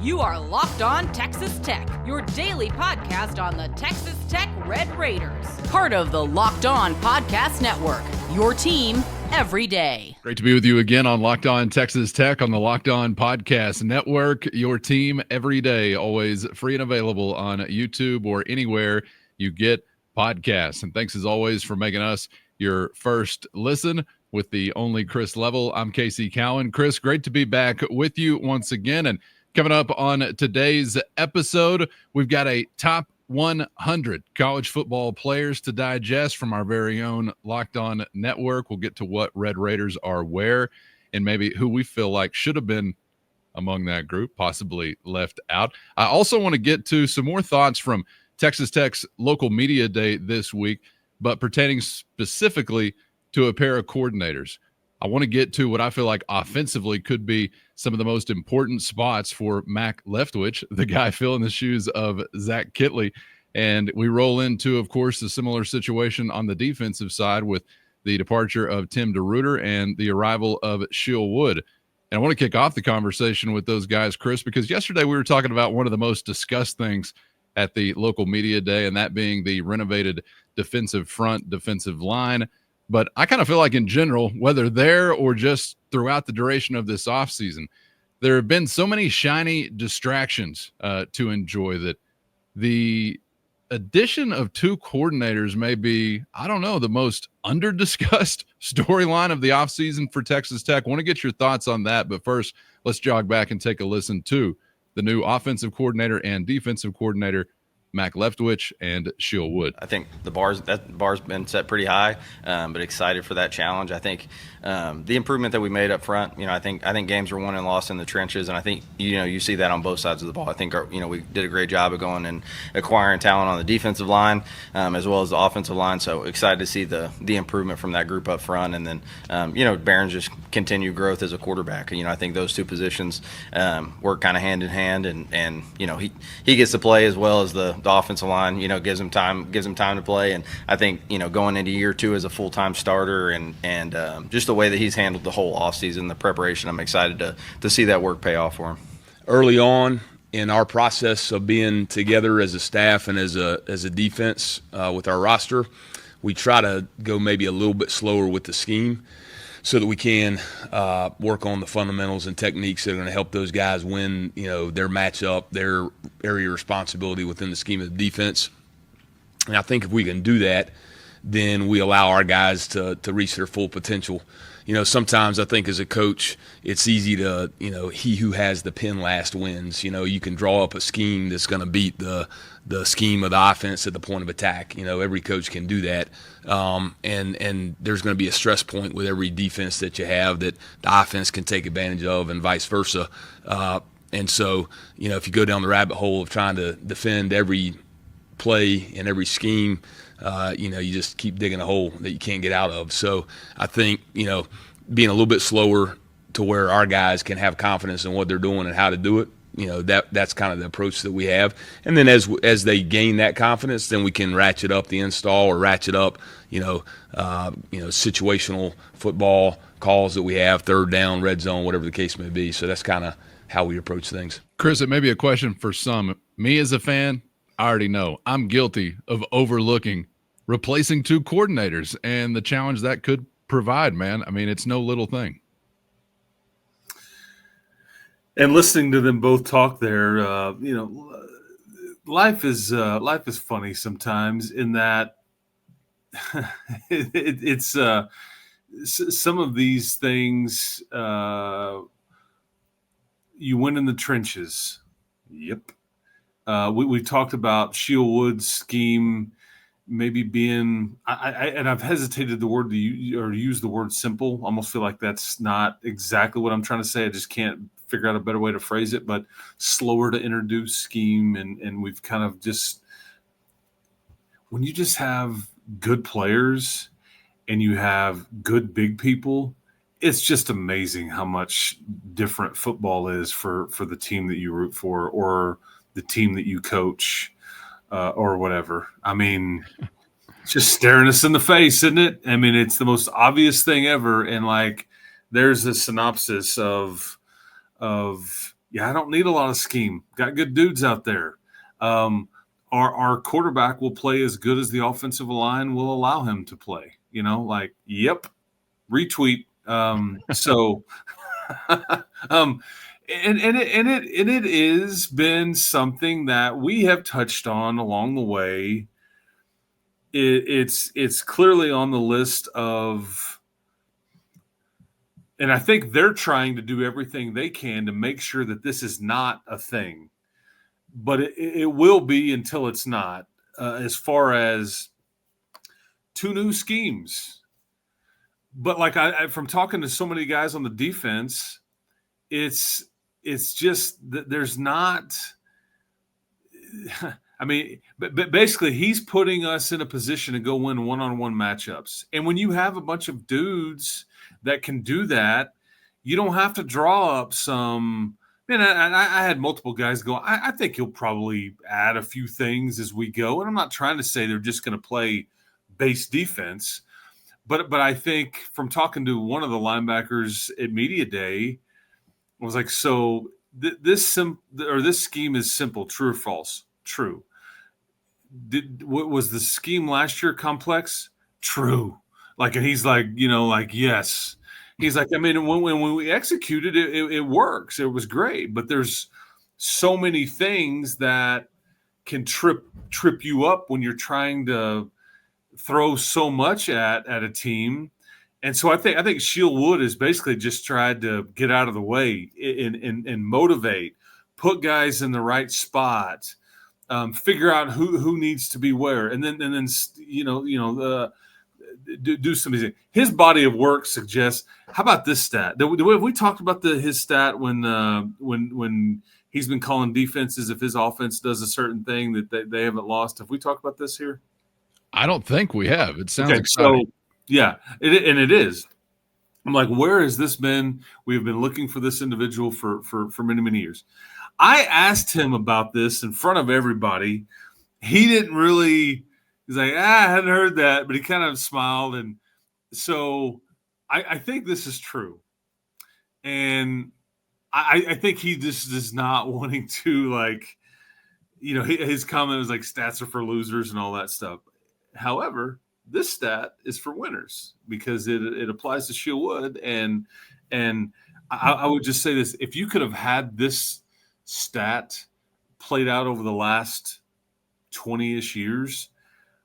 You are Locked On Texas Tech, your daily podcast on the Texas Tech Red Raiders. Part of the Locked On Podcast Network, your team every day. Great to be with you again on Locked On Texas Tech on the Locked On Podcast Network, your team every day, always free and available on YouTube or anywhere you get podcasts. And thanks as always for making us your first listen with the only Chris Level. I'm Casey Cowan. Chris, great to be back with you once again. And coming up on today's episode, we've got a top 100 college football players to digest from our very own Locked On Network. We'll get to what Red Raiders are where and maybe who we feel like should have been among that group, possibly left out. I also want to get to some more thoughts from Texas Tech's local media day this week, but pertaining specifically to a pair of coordinators. I want to get to what I feel like offensively could be some of the most important spots for Mac Leftwich, the guy filling the shoes of Zach Kittley. And we roll into, of course, a similar situation on the defensive side with the departure of Tim DeRuyter and the arrival of Sheil Wood. And I want to kick off the conversation with those guys, Chris, because yesterday we were talking about one of the most discussed things at the local media day, and that being the renovated defensive front, defensive line. But I kind of feel like in general, whether there or just throughout the duration of this offseason, there have been so many shiny distractions to enjoy that the addition of two coordinators may be, I don't know, the most under-discussed storyline of the offseason for Texas Tech. I want to get your thoughts on that. But first, let's jog back and take a listen to the new offensive coordinator and defensive coordinator, Mac Leftwich and Sheil Wood. I think the bar's been set pretty high, but excited for that challenge. I think the improvement that we made up front, I think games were won and lost in the trenches, and I think you see that on both sides of the ball. I think we did a great job of going and acquiring talent on the defensive line as well as the offensive line. So excited to see the improvement from that group up front, and then Barron's just continued growth as a quarterback. I think those two positions work kind of hand in hand, and he gets to play as well as the offensive line, gives him time to play. And I think, going into year two as a full-time starter and just the way that he's handled the whole offseason, the preparation, I'm excited to see that work pay off for him. Early on in our process of being together as a staff and as a defense with our roster, we try to go maybe a little bit slower with the scheme so that we can work on the fundamentals and techniques that are going to help those guys win, their matchup, their area of responsibility within the scheme of the defense. And I think if we can do that, then we allow our guys to reach their full potential. Sometimes I think as a coach, it's easy to, he who has the pen last wins. You can draw up a scheme that's going to beat the scheme of the offense at the point of attack. Every coach can do that. And there's going to be a stress point with every defense that you have that the offense can take advantage of and vice versa. And so, if you go down the rabbit hole of trying to defend every play and every scheme, you just keep digging a hole that you can't get out of. So I think, being a little bit slower to where our guys can have confidence in what they're doing and how to do it, that's kind of the approach that we have. And then as they gain that confidence, then we can ratchet up the install or ratchet up, situational football calls that we have, third down, red zone, whatever the case may be. So that's kind of how we approach things. Chris, it may be a question for some. Me as a fan, I already know I'm guilty of overlooking replacing two coordinators and the challenge that could provide, man. I mean, it's no little thing. And listening to them both talk there, life is funny sometimes in that it's some of these things you win in the trenches. Yep. We talked about Sheil Wood's scheme maybe being, and I've hesitated to use the word simple. Almost feel like that's not exactly what I'm trying to say. I just can't figure out a better way to phrase it, but slower to introduce scheme. And we've kind of just, when you just have good players and you have good big people, it's just amazing how much different football is for the team that you root for or the team that you coach. Or whatever. I mean, it's just staring us in the face, isn't it? I mean, it's the most obvious thing ever. And there's a synopsis of Yeah, I don't need a lot of scheme. Got good dudes out there. Our quarterback will play as good as the offensive line will allow him to play. Yep, retweet. So, it has been something that we have touched on along the way. It's clearly on the list of, and I think they're trying to do everything they can to make sure that this is not a thing, but it will be until it's not. As far as 2 new schemes, but like I from talking to so many guys on the defense, it's just that there's not. I mean, but basically, he's putting us in a position to go win one-on-one matchups. And when you have a bunch of dudes that can do that, you don't have to draw up some. Man, I had multiple guys go, I think he'll probably add a few things as we go. And I'm not trying to say they're just going to play base defense. But I think from talking to one of the linebackers at Media Day, I was like, so this scheme is simple, true or false? True. Was the scheme last year complex? True. And he's like, yes. He's like, I mean, when we executed it, it works. It was great. But there's so many things that can trip you up when you're trying to throw so much at a team. And so I think Shield Wood has basically just tried to get out of the way and motivate, put guys in the right spot, figure out who needs to be where, and then do some of these. His body of work suggests. How about this stat? Have we talked about his stat when he's been calling defenses if his offense does a certain thing that they haven't lost? Have we talked about this here? I don't think we have. It sounds exciting. So yeah, it is. I'm like, where has this been? We've been looking for this individual for many, many years. I asked him about this in front of everybody. He didn't really. He's like, I hadn't heard that, but he kind of smiled. And so I think this is true. And I think he just is not wanting to, his comment was like stats are for losers and all that stuff. However, this stat is for winners because it applies to Shield Wood. And I would just say this. If you could have had this stat played out over the last 20-ish years,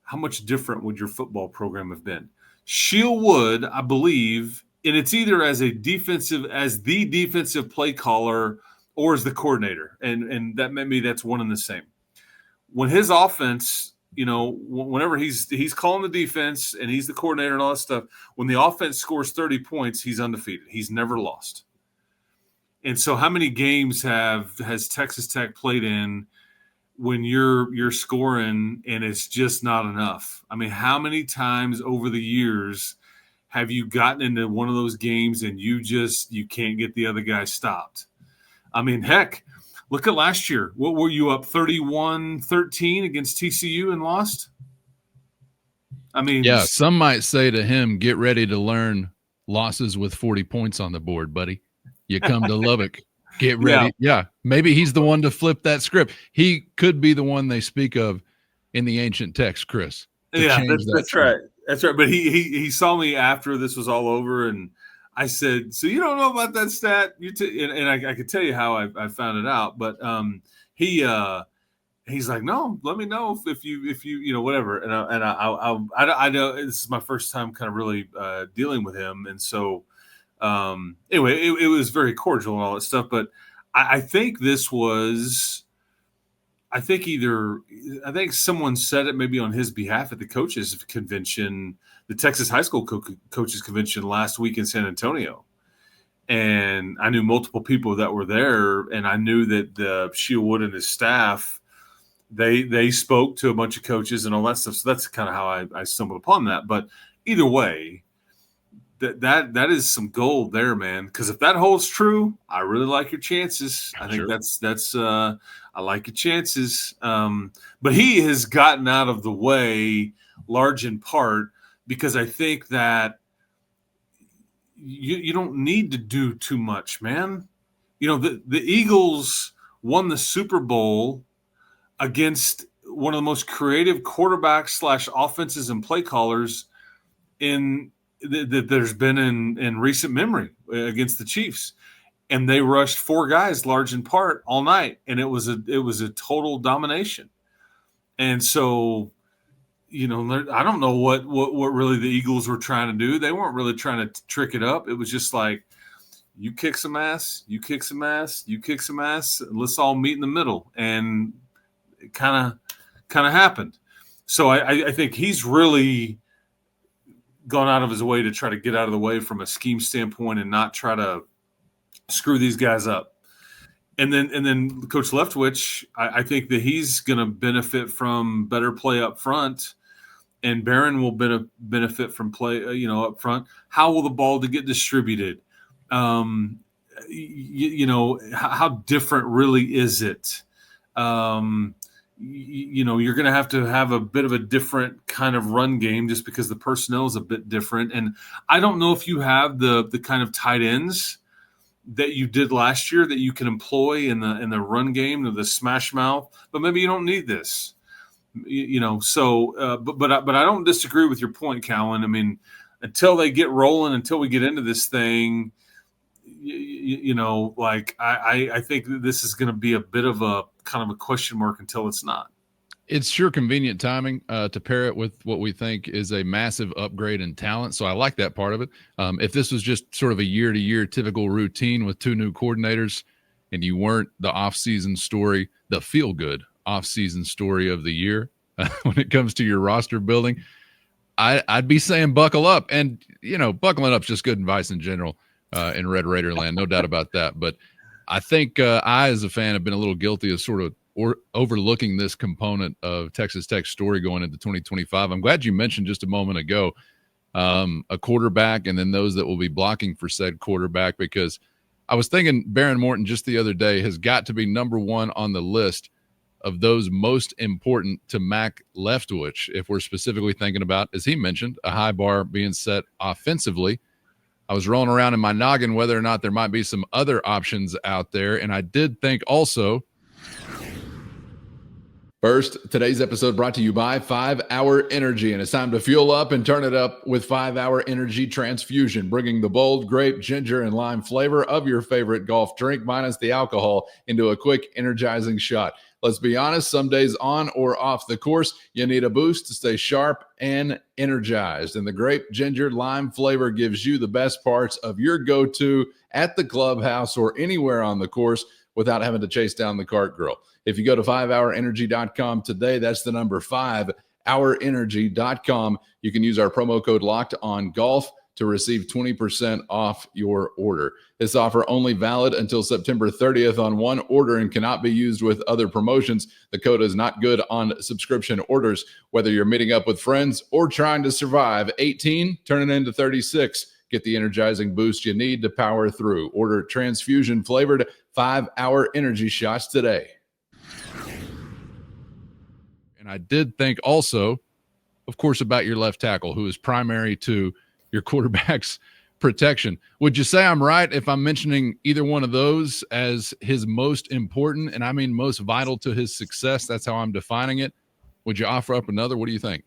how much different would your football program have been? Shield Wood, I believe, and it's either as the defensive play caller or as the coordinator, and that maybe that's one and the same. When his offense, whenever he's calling the defense and he's the coordinator and all that stuff, when the offense scores 30 points, he's undefeated. He's never lost. And so, how many games has Texas Tech played in when you're scoring and it's just not enough? I mean, how many times over the years have you gotten into one of those games and you can't get the other guy stopped? I mean, heck, look at last year. What were you up 31-13 against TCU and lost? I mean, yeah, some might say to him, get ready to learn losses with 40 points on the board, buddy. You come to Lubbock. Get ready. Yeah. Maybe he's the one to flip that script. He could be the one they speak of in the ancient text, Chris. Yeah, that's right. That's right. But he saw me after this was all over, and I said, "So you don't know about that stat?" And I could tell you how I found it out. But he's like, "No, let me know if you whatever." And I know this is my first time kind of really dealing with him, and so. Anyway, it was very cordial and all that stuff, but I think this was, I think someone said it maybe on his behalf at the coaches convention, the Texas High School Coaches Convention last week in San Antonio. And I knew multiple people that were there, and I knew that the Shield Wood and his staff, they spoke to a bunch of coaches and all that stuff. So that's kind of how I stumbled upon that. But either way, that is some gold there, man. Because if that holds true, I really like your chances. I think that's I like your chances. But he has gotten out of the way, large in part because I think that you don't need to do too much, man. the Eagles won the Super Bowl against one of the most creative quarterbacks / offenses and play callers that there's been in recent memory against the Chiefs. And they rushed 4 guys, large in part, all night, and it was a total domination. And so, I don't know what really the Eagles were trying to do. They weren't really trying to trick it up. It was just like, you kick some ass, you kick some ass, you kick some ass. Let's all meet in the middle, and it kind of happened. So I think he's really gone out of his way to try to get out of the way from a scheme standpoint and not try to screw these guys up. And then Coach Leftwich, I think that he's going to benefit from better play up front, and Barron will benefit from play, up front. How will the ball get distributed? How different really is it? You're going to have a bit of a different kind of run game just because the personnel is a bit different. And I don't know if you have the kind of tight ends that you did last year that you can employ in the run game, the smash mouth, but maybe you don't need this, So, but I don't disagree with your point, Calvin. I mean, until they get rolling, until we get into this thing, I think that this is going to be a bit of a kind of a question mark until it's not. It's sure convenient timing to pair it with what we think is a massive upgrade in talent. So I like that part of it. If this was just sort of a year-to-year typical routine with 2 new coordinators and you weren't the off-season story, the feel-good off-season story of the year when it comes to your roster building, I'd be saying buckle up. And, buckling up is just good advice in general in Red Raider land, no doubt about that. But I think I, as a fan, have been a little guilty of sort of overlooking this component of Texas Tech's story going into 2025. I'm glad you mentioned just a moment ago a quarterback and then those that will be blocking for said quarterback, because I was thinking Baron Morton just the other day has got to be number 1 on the list of those most important to Mac Leftwich, if we're specifically thinking about, as he mentioned, a high bar being set offensively. I was rolling around in my noggin whether or not there might be some other options out there, and I did think also. First, today's episode brought to you by 5 Hour Energy, and it's time to fuel up and turn it up with 5 Hour Energy Transfusion, bringing the bold grape, ginger, and lime flavor of your favorite golf drink minus the alcohol into a quick, energizing shot. Let's be honest, some days on or off the course, you need a boost to stay sharp and energized, and the grape, ginger, lime flavor gives you the best parts of your go-to at the clubhouse or anywhere on the course without having to chase down the cart girl. If you go to 5hourenergy.com today, that's the number 5hourenergy.com. You can use our promo code LOCKEDONGOLF to receive 20% off your order. This offer only valid until September 30th on one order and cannot be used with other promotions. The code is not good on subscription orders, whether you're meeting up with friends or trying to survive. 18, turning into 36. Get the energizing boost you need to power through. Order transfusion flavored 5 Hour Energy shots today. And I did think also, of course, about your left tackle, who is primary to your quarterback's protection. Would you say I'm right if I'm mentioning either one of those as his most important, and I mean most vital to his success? That's how I'm defining it. Would you offer up another? What do you think?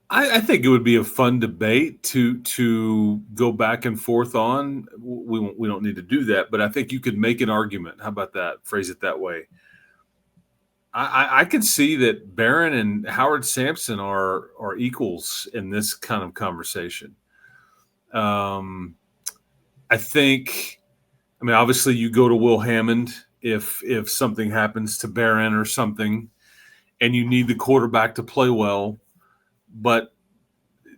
I think it would be a fun debate to go back and forth on. We don't need to do that, but I think you could make an argument. How about that? Phrase it that way. I could see that Barron and Howard Sampson are equals in this kind of conversation. I think, obviously you go to Will Hammond if something happens to Barron or something, and you need the quarterback to play well. But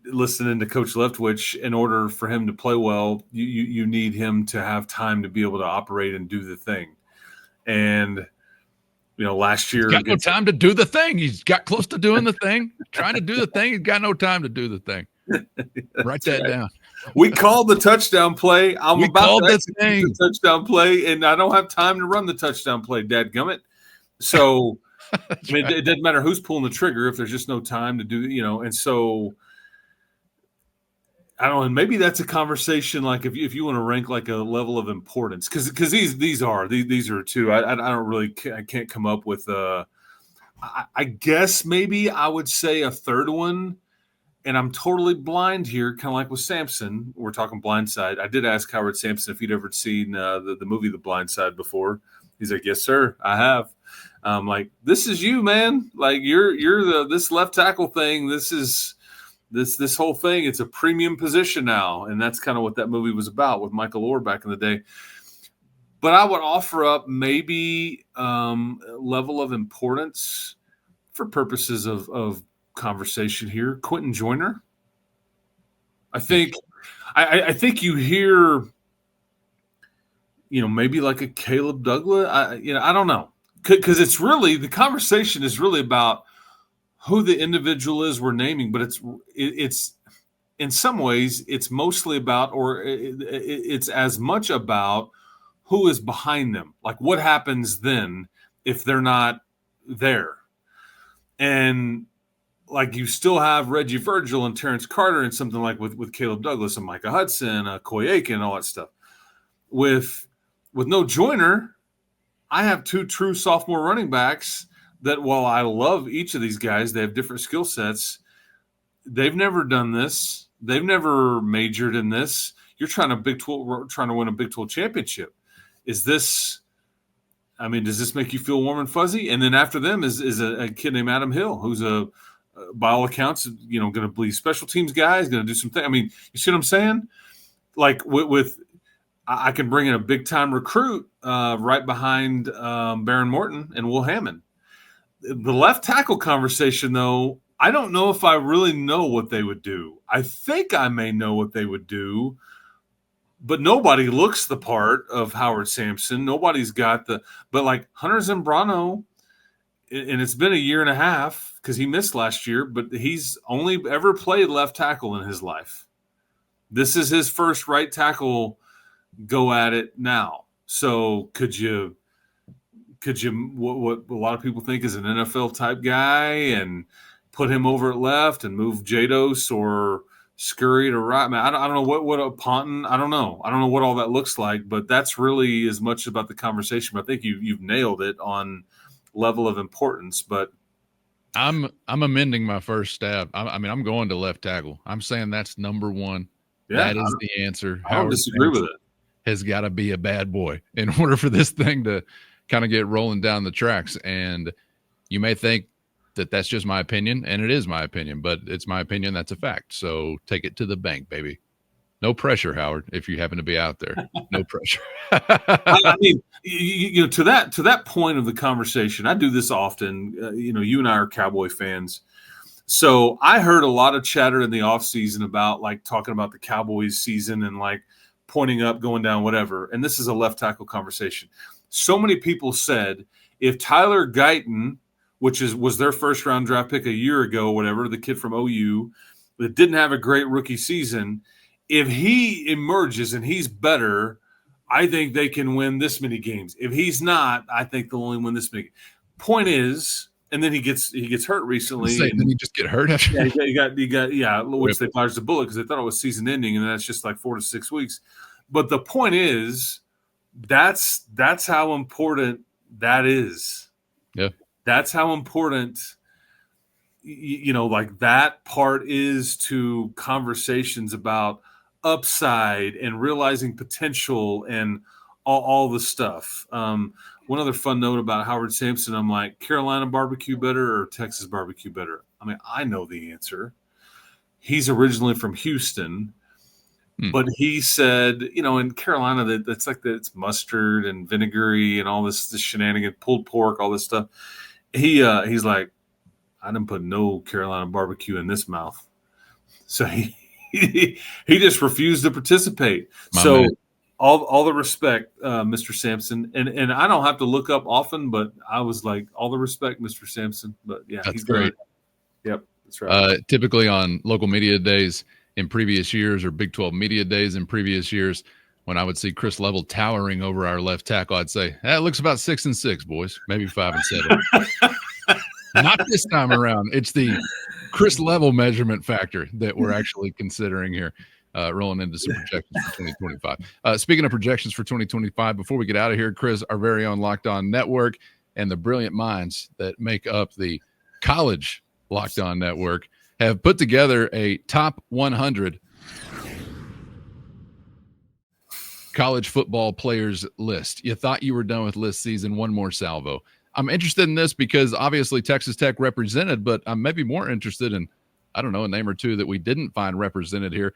listening to Coach Leftwich, in order for him to play well, you need him to have time to be able to operate and do the thing. And last year, he's got no time to do the thing. He's got close to doing the thing, trying to do the thing. He's got no time to do the thing. Write that down. We called the touchdown play. I'm about to execute the touchdown play, and I don't have time to run the touchdown play, dadgummit. So, right. It doesn't matter who's pulling the trigger if there's just no time to do, and so I don't know, and maybe that's a conversation like if you want to rank like a level of importance, because these are two. I don't really I can't come up with I guess maybe I would say a third one, and I'm totally blind here, kind of like with Samson. We're talking Blind Side. I did ask Howard Sampson if he'd ever seen the movie The Blind Side before. He's like, yes, sir, I have. Like, this is you, man. Like you're this left tackle thing. This is this whole thing. It's a premium position now, and that's kind of what that movie was about with Michael Orr back in the day. But I would offer up maybe level of importance for purposes of conversation here. Quentin Joyner. I think you hear, maybe like a Caleb Douglas. I don't know, because it's really, the conversation is really about who the individual is we're naming, but it's in some ways it's mostly about, or it's as much about who is behind them. Like, what happens then if they're not there? And like, you still have Reggie Virgil and Terrence Carter and something like with Caleb Douglas and Micah Hudson, Coy Aiken, all that stuff. With no Joyner, I have two true sophomore running backs that, while I love each of these guys, they have different skill sets. They've never done this. They've never majored in this. You're trying to win a Big 12 championship. Is this? I mean, does this make you feel warm and fuzzy? And then after them is a kid named Adam Hill, who's by all accounts, going to be special teams guy. He's going to do some things. I mean, you see what I'm saying? Like with I can bring in a big time recruit right behind Baron Morton and Will Hammond. The left tackle conversation, though, I don't know if I really know what they would do. I think I may know what they would do, but nobody looks the part of Howard Sampson. Nobody's got but like Hunter Zambrano, and it's been a year and a half because he missed last year, but he's only ever played left tackle in his life. This is his first right tackle go at it now. So could you what a lot of people think is an NFL type guy and put him over at left and move Jados or Scurry to right? Man, I don't know what a Ponton. I don't know what all that looks like, but that's really as much about the conversation. But I think you've nailed it on level of importance. But I'm amending my first stab. I'm going to left tackle. I'm saying that's number one. Yeah, that is the answer. I don't disagree with it. Has got to be a bad boy in order for this thing to kind of get rolling down the tracks. And you may think that that's just my opinion, and it is my opinion, but it's my opinion. That's a fact. So take it to the bank, baby. No pressure, Howard, if you happen to be out there. No pressure. I mean, to that point of the conversation, I do this often. You and I are Cowboy fans. So I heard a lot of chatter in the offseason about like talking about the Cowboys season and like pointing up, going down, whatever. And this is a left tackle conversation. So many people said if Tyler Guyton, which was their first round draft pick a year ago, whatever, the kid from OU that didn't have a great rookie season, if he emerges and he's better, I think they can win this many games. If he's not, I think they'll only win this many. Point is, and then he gets hurt recently. And then he just get hurt after. Yeah, he got which they dodged the bullet because they thought it was season ending, and that's just like 4 to 6 weeks. But the point is, that's how important that is. Yeah, that's how important. Like that part is to conversations about upside and realizing potential and all the stuff. One other fun note about Howard Sampson, I'm like, Carolina barbecue better or Texas barbecue better? I mean, I know the answer. He's originally from Houston, but he said, in Carolina, that's like it's mustard and vinegary and all this shenanigan, pulled pork, all this stuff. He's like, I didn't put no Carolina barbecue in this mouth. So he just refused to participate. All the respect, Mr. Sampson. And I don't have to look up often, but I was like, all the respect, Mr. Sampson. But yeah, that's great. Yep, that's right. Typically on local media days in previous years or Big 12 media days in previous years, when I would see Chris Level towering over our left tackle, I'd say, that looks about 6-6, boys, maybe 5-7. Not this time around. It's the Chris Level measurement factor that we're actually considering here. rolling into some projections for 2025. Speaking of projections for 2025, before we get out of here, Chris, our very own Locked On Network and the brilliant minds that make up the college Locked On Network have put together a top 100 college football players list. You thought you were done with list season, one more salvo. I'm interested in this because obviously Texas Tech represented, but I'm maybe more interested in, I don't know, a name or two that we didn't find represented here.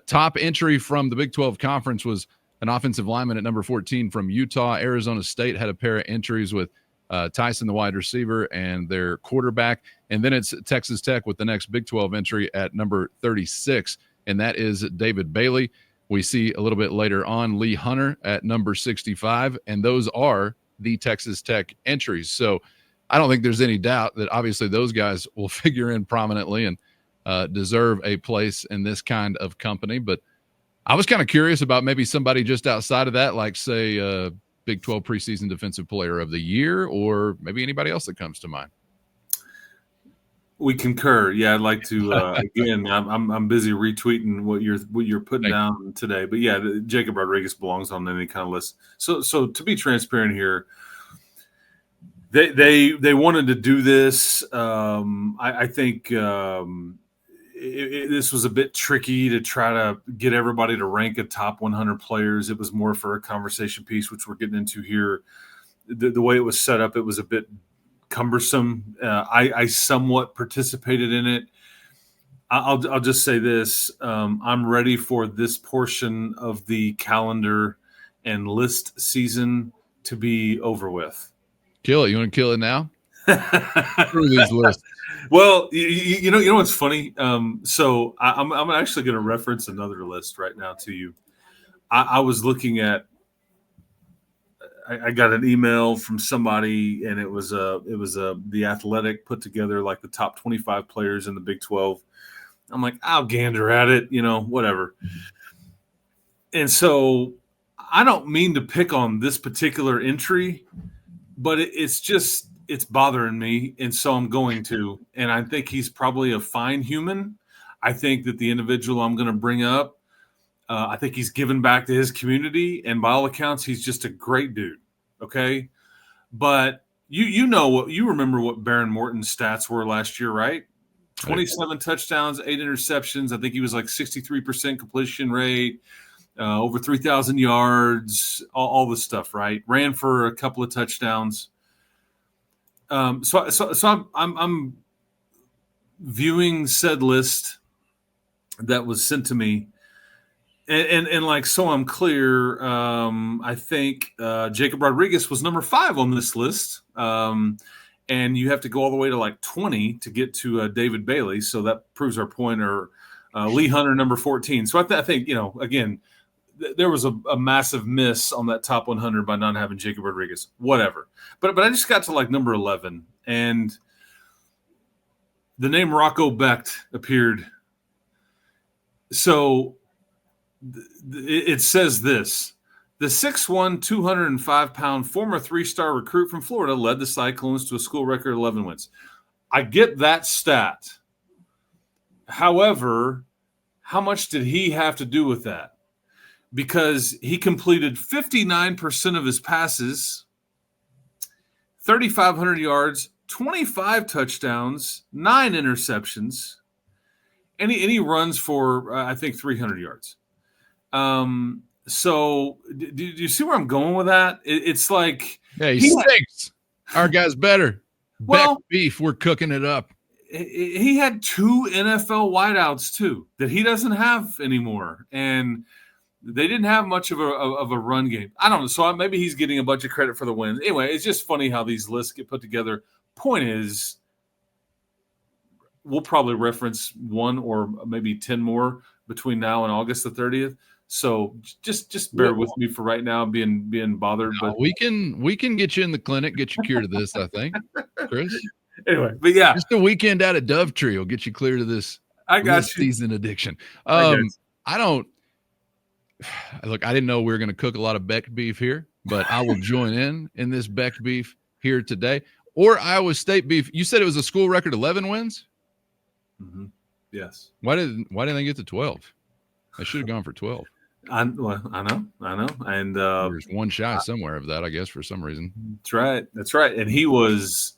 Top entry from the Big 12 Conference was an offensive lineman at number 14 from Utah. Arizona State had a pair of entries with Tyson, the wide receiver, and their quarterback. And then it's Texas Tech with the next Big 12 entry at number 36, and that is David Bailey. We see a little bit later on Lee Hunter at number 65, and those are the Texas Tech entries. So I don't think there's any doubt that obviously those guys will figure in prominently and deserve a place in this kind of company. But I was kind of curious about maybe somebody just outside of that, like say Big 12 preseason defensive player of the year, or maybe anybody else that comes to mind. We concur. Yeah, I'd like to again. I'm busy retweeting what you're putting down today. But yeah, Jacob Rodriguez belongs on any kind of list. So to be transparent here, they wanted to do this. I think this was a bit tricky to try to get everybody to rank a top 100 players. It was more for a conversation piece, which we're getting into here. The way it was set up, it was a bit cumbersome. I somewhat participated in it. I'll just say this. I'm ready for this portion of the calendar and list season to be over with. Kill it. You want to kill it now? Through these lists. Well, you know what's funny? So I'm actually going to reference another list right now to you. I was looking at. I got an email from somebody, and it was The Athletic put together like the top 25 players in the Big 12. I'm like, I'll gander at it, whatever. And so I don't mean to pick on this particular entry, but it's bothering me, and so I'm going to. And I think he's probably a fine human. I think that the individual I'm going to bring up, I think he's given back to his community, and by all accounts, he's just a great dude. Okay, but you remember what Baron Morton's stats were last year, right? 27 touchdowns, 8 interceptions. I think he was like 63% completion rate, over 3,000 yards, all this stuff, right? Ran for a couple of touchdowns. So I'm viewing said list that was sent to me. And like, so I'm clear, I think Jacob Rodriguez was number 5 on this list. And you have to go all the way to like 20 to get to David Bailey. So that proves our point. Or Lee Hunter, number 14. So I think, again, there was a massive miss on that top 100 by not having Jacob Rodriguez, whatever. But I just got to like number 11, and the name Rocco Becht appeared. So it says this: the 6'1", 205-pound former 3-star recruit from Florida led the Cyclones to a school record 11 wins. I get that stat. However, how much did he have to do with that? Because he completed 59% of his passes, 3,500 yards, 25 touchdowns, 9 interceptions, and he runs for, I think, 300 yards. So do you see where I'm going with that? It's like, yeah, he stinks. Our guy's better. Well, Beck beef, we're cooking it up. He had 2 NFL wideouts too that he doesn't have anymore, and they didn't have much of a run game. I don't know. So maybe he's getting a bunch of credit for the wins. Anyway, it's just funny how these lists get put together. Point is, we'll probably reference 1 or maybe 10 more between now and August the 30th. So just bear with me for right now, being bothered. No, but we can get you in the clinic, get you cured of this, I think, Chris. Anyway, but yeah, just a weekend out at Dove Tree will get you clear to this. I got you. Season addiction. I don't look. I didn't know we were going to cook a lot of Beck beef here, but I will join in this Beck beef here today. Or Iowa State beef. You said it was a school record 11 wins. Mm-hmm. Yes. Why didn't they get to 12? I should have gone for 12. I know, and There's one shy somewhere of that, I guess, for some reason. That's right, and he was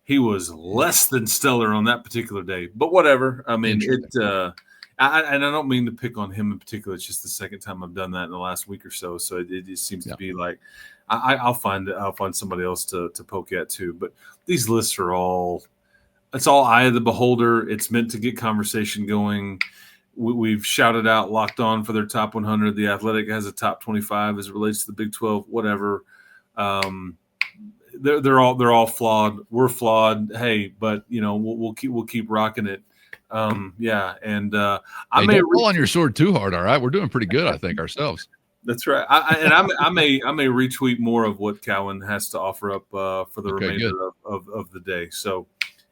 less than stellar on that particular day, but whatever. I mean, I don't mean to pick on him in particular. It's just the second time I've done that in the last week or so. So it just seems to be like I'll find somebody else to poke at too. But these lists are it's all eye of the beholder. It's meant to get conversation going. We've shouted out Locked On for their top 100. The Athletic has a top 25 as it relates to the Big 12. Whatever. They're all flawed. We're flawed. Hey, but we'll keep rocking it. And I may don't pull on your sword too hard. All right, we're doing pretty good, I think, ourselves. That's right. I may retweet more of what Cowan has to offer up for the remainder of the day. So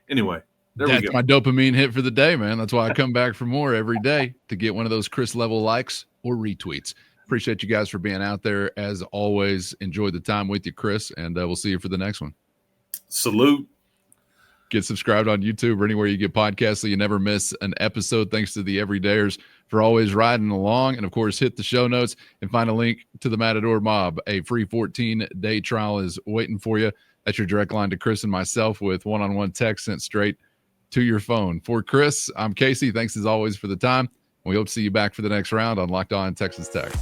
anyway, that's my dopamine hit for the day, man. That's why I come back for more every day to get one of those Chris level likes or retweets. Appreciate you guys for being out there as always. Enjoyed the time with you, Chris, and we'll see you for the next one. Salute. Get subscribed on YouTube or anywhere you get podcasts so you never miss an episode. Thanks to the Everydayers for always riding along. And, of course, hit the show notes and find a link to the Matador Mob. A free 14-day trial is waiting for you. That's your direct line to Chris and myself with one-on-one text sent straight to your phone. For Chris, I'm Casey. Thanks, as always, for the time. We hope to see you back for the next round on Locked On Texas Tech.